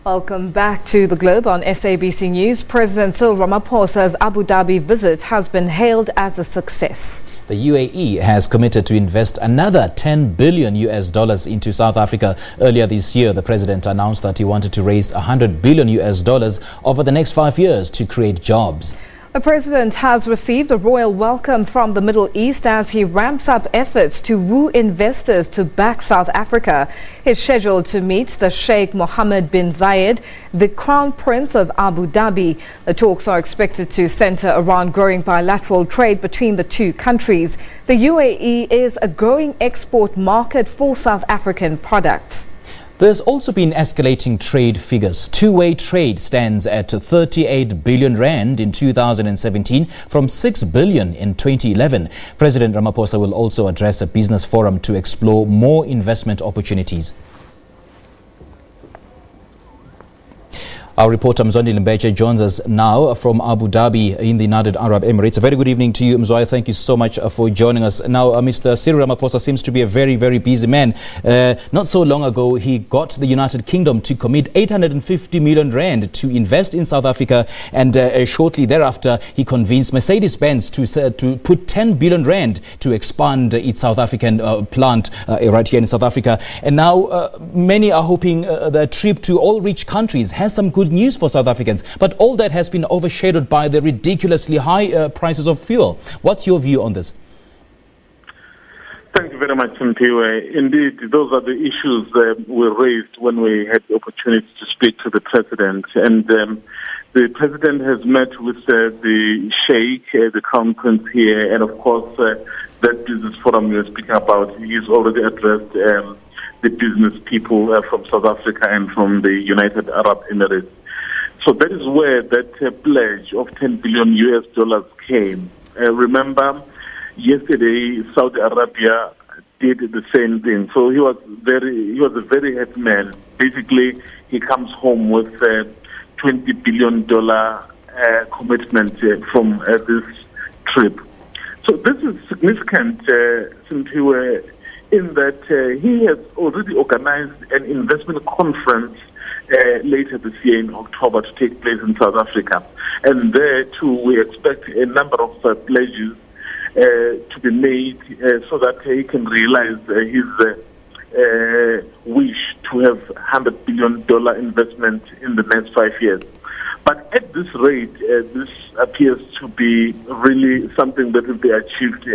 Welcome back to The Globe on SABC News. President Cyril Ramaphosa's Abu Dhabi visit has been hailed as a success. The UAE has committed to invest another $10 billion into South Africa. Earlier this year, the president announced that he wanted to raise $100 billion over the next 5 years to create jobs. The president has received a royal welcome from the Middle East as he ramps up efforts to woo investors to back South Africa. He's scheduled to meet the Sheikh Mohammed bin Zayed, the Crown Prince of Abu Dhabi. The talks are expected to center around growing bilateral trade between the two countries. The UAE is a growing export market for South African products. There's also been escalating trade figures. Two-way trade stands at 38 billion rand in 2017 from 6 billion in 2011. President Ramaphosa will also address a business forum to explore more investment opportunities. Our reporter Mzwai Limbeche joins us now from Abu Dhabi in the United Arab Emirates. A very good evening to you, Mzwai. Thank you so much for joining us. Now, Mr. Cyril Ramaphosa seems to be a very, very busy man. Not so long ago, he got the United Kingdom to commit 850 million rand to invest in South Africa, and shortly thereafter, he convinced Mercedes-Benz to put 10 billion rand to expand its South African plant right here in South Africa. And now, many are hoping the trip to all rich countries has some good news for South Africans, but all that has been overshadowed by the ridiculously high prices of fuel. What's your view on this? Thank you very much, Mpiwe. Indeed, those are the issues that were raised when we had the opportunity to speak to the president. And the president has met with the Sheikh, the Crown Prince here, and of course, that business forum you're speaking about, he's already addressed the business people from South Africa and from the United Arab Emirates. So that is where that pledge of $10 billion came. Remember, yesterday Saudi Arabia did the same thing. So he was a very happy man. Basically, he comes home with $20 billion commitment from this trip. So this is significant, in that he has already organized an investment conference later this year in October to take place in South Africa. And there too we expect a number of pledges to be made so that he can realize his wish to have $100 billion investment in the next 5 years. But at this rate, this appears to be really something that will be achieved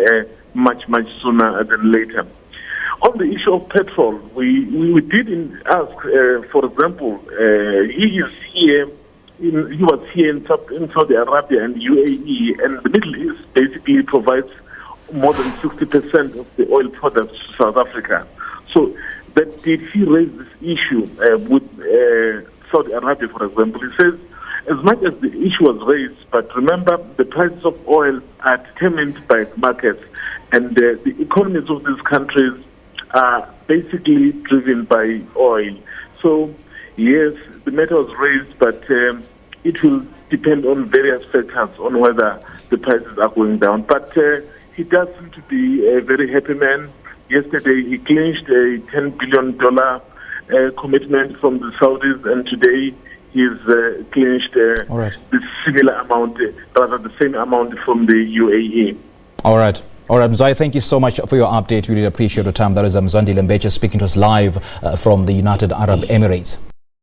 much sooner than later. On the issue of petrol, we did ask, for example, he was here in Saudi Arabia and UAE, and the Middle East basically provides more than 60% of the oil products to South Africa. So did he raise this issue with Saudi Arabia, for example? He says, as much as the issue was raised, but remember the prices of oil are determined by markets, and the economies of these countries are basically driven by oil. So, yes, the matter was raised, but it will depend on various factors on whether the prices are going down. But he does seem to be a very happy man. Yesterday, he clinched a $10 billion commitment from the Saudis, and today he's clinched the similar amount, rather the same amount from the UAE. All right, Mzwai, thank you so much for your update. We really appreciate your time. That is Mzwai Limbeche speaking to us live from the United Arab Emirates.